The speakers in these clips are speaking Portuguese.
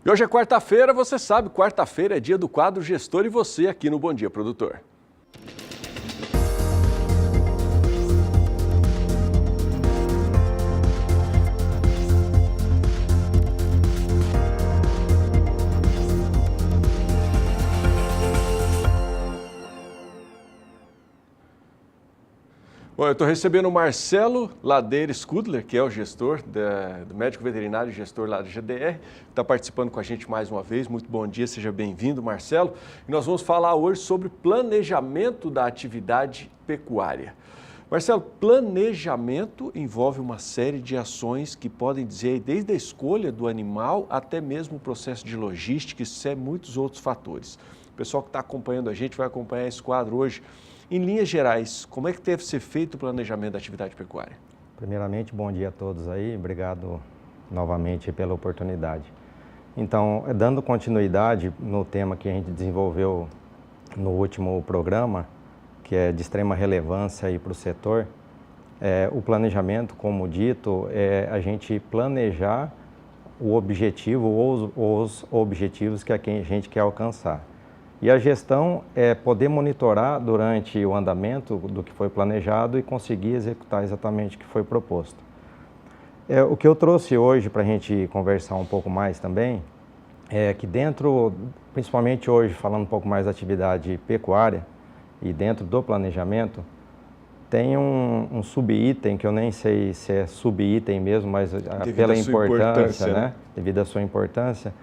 E hoje é quarta-feira, você sabe, quarta-feira é dia do quadro Gestor e Você aqui no Bom Dia Produtor. Bom, eu estou recebendo o Marcelo Ladeira Skudler, que é o gestor do médico veterinário e gestor lá da GDR, está participando com a gente mais uma vez. Muito bom dia, seja bem-vindo, Marcelo. E nós vamos falar hoje sobre planejamento da atividade pecuária. Marcelo, planejamento envolve uma série de ações que podem dizer desde a escolha do animal até mesmo o processo de logística e muitos outros fatores. O pessoal que está acompanhando a gente vai acompanhar esse quadro hoje. Em linhas gerais, como é que deve ser feito o planejamento da atividade pecuária? Primeiramente, bom dia a todos aí, obrigado novamente pela oportunidade. Então, dando continuidade no tema que a gente desenvolveu no último programa, que é de extrema relevância para o setor, o planejamento, como dito, é a gente planejar o objetivo ou os objetivos que a gente quer alcançar. E a gestão é poder monitorar durante o andamento do que foi planejado e conseguir executar exatamente o que foi proposto. O que eu trouxe hoje para a gente conversar um pouco mais também é que dentro, principalmente hoje falando um pouco mais da atividade pecuária e dentro do planejamento, tem um subitem que eu nem sei se é subitem mesmo, mas pela importância, né? Devido à sua importância,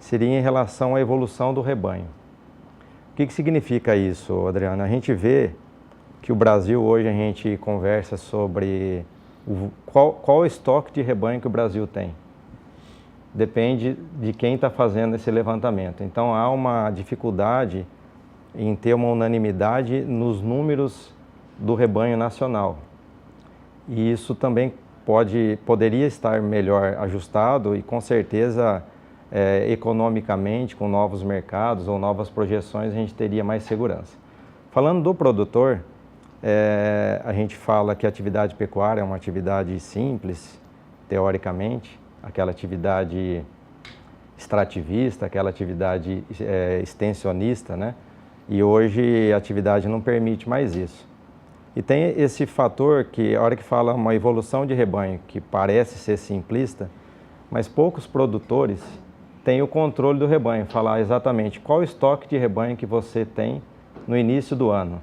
seria em relação à evolução do rebanho. O que significa isso, Adriano? A gente vê que o Brasil hoje, a gente conversa sobre qual o estoque de rebanho que o Brasil tem. Depende de quem está fazendo esse levantamento. Então, há uma dificuldade em ter uma unanimidade nos números do rebanho nacional. E isso também poderia estar melhor ajustado e, com certeza, economicamente, com novos mercados ou novas projeções, a gente teria mais segurança. Falando do produtor, a gente fala que a atividade pecuária é uma atividade simples, teoricamente, aquela atividade extrativista, aquela atividade extensionista, né? E hoje a atividade não permite mais isso. E tem esse fator que, a hora que fala uma evolução de rebanho, que parece ser simplista, mas poucos produtores tem o controle do rebanho, falar exatamente qual o estoque de rebanho que você tem no início do ano,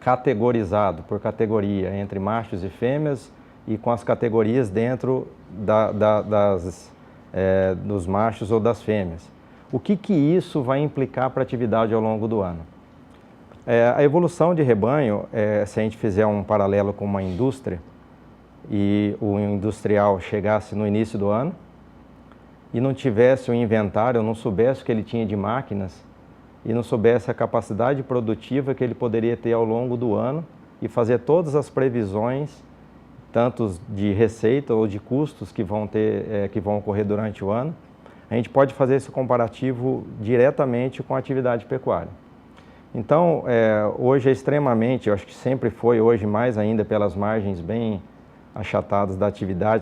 categorizado por categoria, entre machos e fêmeas e com as categorias dentro dos machos ou das fêmeas. O que isso vai implicar para a atividade ao longo do ano? A evolução de rebanho, se a gente fizer um paralelo com uma indústria e o industrial chegasse no início do ano, e não tivesse o inventário, não soubesse o que ele tinha de máquinas e não soubesse a capacidade produtiva que ele poderia ter ao longo do ano e fazer todas as previsões, tanto de receita ou de custos que vão ocorrer durante o ano, a gente pode fazer esse comparativo diretamente com a atividade pecuária. Então, hoje é extremamente, eu acho que sempre foi, hoje mais ainda pelas margens bem achatados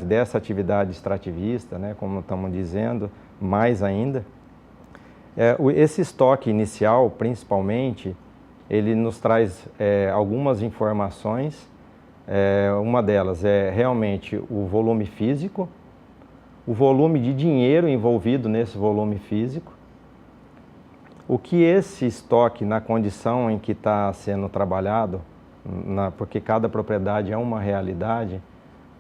dessa atividade extrativista, né, como estamos dizendo, mais ainda. Esse estoque inicial, principalmente, ele nos traz algumas informações. Uma delas é realmente o volume físico, o volume de dinheiro envolvido nesse volume físico, o que esse estoque, na condição em que está sendo trabalhado, porque cada propriedade é uma realidade,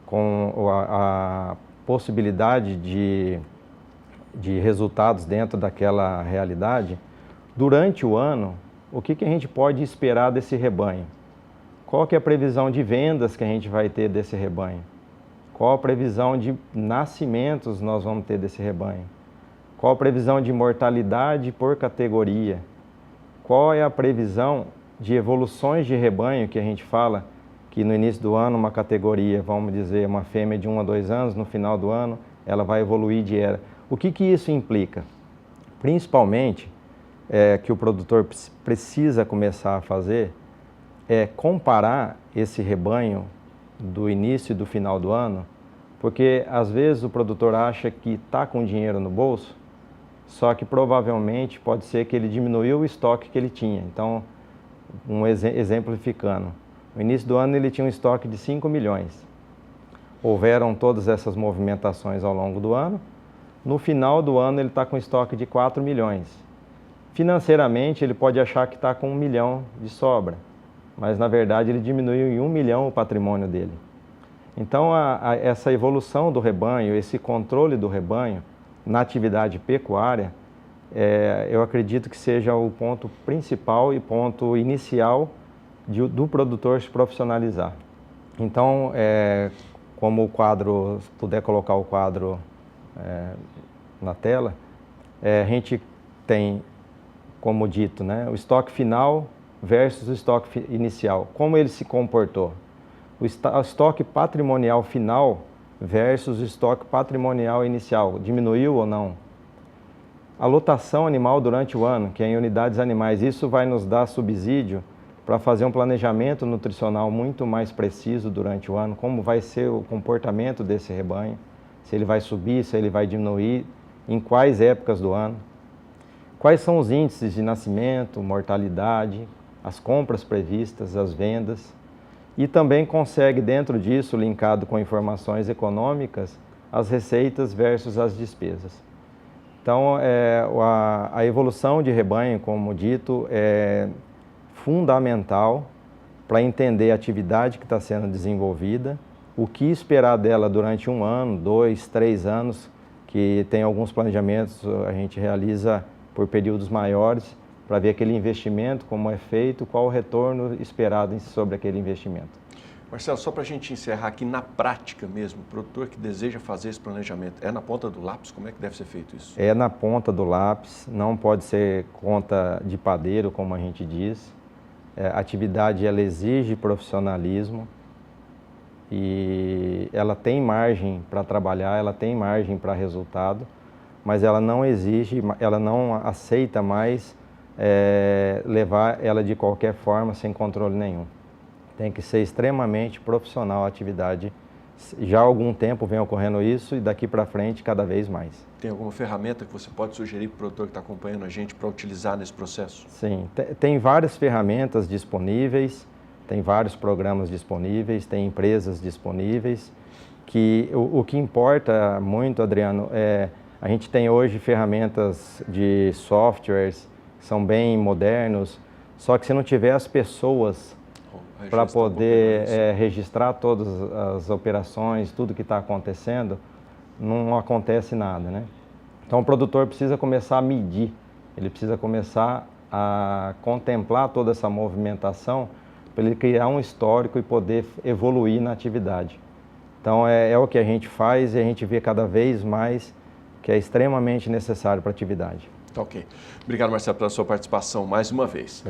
com a possibilidade de resultados dentro daquela realidade, durante o ano, o que a gente pode esperar desse rebanho? Qual que é a previsão de vendas que a gente vai ter desse rebanho? Qual a previsão de nascimentos nós vamos ter desse rebanho? Qual a previsão de mortalidade por categoria? Qual é a previsão de evoluções de rebanho que a gente fala que no início do ano uma categoria, vamos dizer, uma fêmea de 1 a 2 anos, no final do ano ela vai evoluir de era. O que isso implica? Principalmente, que o produtor precisa começar a fazer é comparar esse rebanho do início e do final do ano, porque às vezes o produtor acha que está com dinheiro no bolso, só que provavelmente pode ser que ele diminuiu o estoque que ele tinha. Então, exemplificando, no início do ano ele tinha um estoque de 5 milhões. Houveram todas essas movimentações ao longo do ano. No final do ano ele está com estoque de 4 milhões. Financeiramente ele pode achar que está com 1 milhão de sobra, mas na verdade ele diminuiu em 1 milhão o patrimônio dele. Então essa evolução do rebanho, esse controle do rebanho na atividade pecuária, eu acredito que seja o ponto principal e ponto inicial do produtor se profissionalizar. Então, como o quadro, se puder colocar o quadro na tela, a gente tem, como dito, né, o estoque final versus o estoque inicial. Como ele se comportou? O estoque patrimonial final versus o estoque patrimonial inicial, diminuiu ou não? A lotação animal durante o ano, que é em unidades animais, isso vai nos dar subsídio para fazer um planejamento nutricional muito mais preciso durante o ano, como vai ser o comportamento desse rebanho, se ele vai subir, se ele vai diminuir, em quais épocas do ano, quais são os índices de nascimento, mortalidade, as compras previstas, as vendas, e também consegue dentro disso, linkado com informações econômicas, as receitas versus as despesas. Então, a evolução de rebanho, como dito, é fundamental para entender a atividade que está sendo desenvolvida, o que esperar dela durante 1 ano, 2, 3 anos, que tem alguns planejamentos, a gente realiza por períodos maiores, para ver aquele investimento, como é feito, qual o retorno esperado sobre aquele investimento. Marcelo, só para a gente encerrar aqui na prática mesmo, o produtor que deseja fazer esse planejamento, é na ponta do lápis? Como é que deve ser feito isso? É na ponta do lápis, não pode ser conta de padeiro, como a gente diz. A atividade ela exige profissionalismo e ela tem margem para trabalhar, ela tem margem para resultado, mas ela não exige, ela não aceita mais levar ela de qualquer forma, sem controle nenhum. Tem que ser extremamente profissional a atividade. Já há algum tempo vem ocorrendo isso e daqui para frente cada vez mais. Tem alguma ferramenta que você pode sugerir para o produtor que está acompanhando a gente para utilizar nesse processo? Sim, tem várias ferramentas disponíveis, tem vários programas disponíveis, tem empresas disponíveis, que o que importa muito, Adriano, a gente tem hoje ferramentas de softwares que são bem modernos, só que se não tiver as pessoas para poder registrar todas as operações, tudo que está acontecendo, não acontece nada, né? Então o produtor precisa começar a medir, ele precisa começar a contemplar toda essa movimentação para ele criar um histórico e poder evoluir na atividade. Então é o que a gente faz e a gente vê cada vez mais que é extremamente necessário para a atividade. Tá ok. Obrigado, Marcelo, pela sua participação mais uma vez.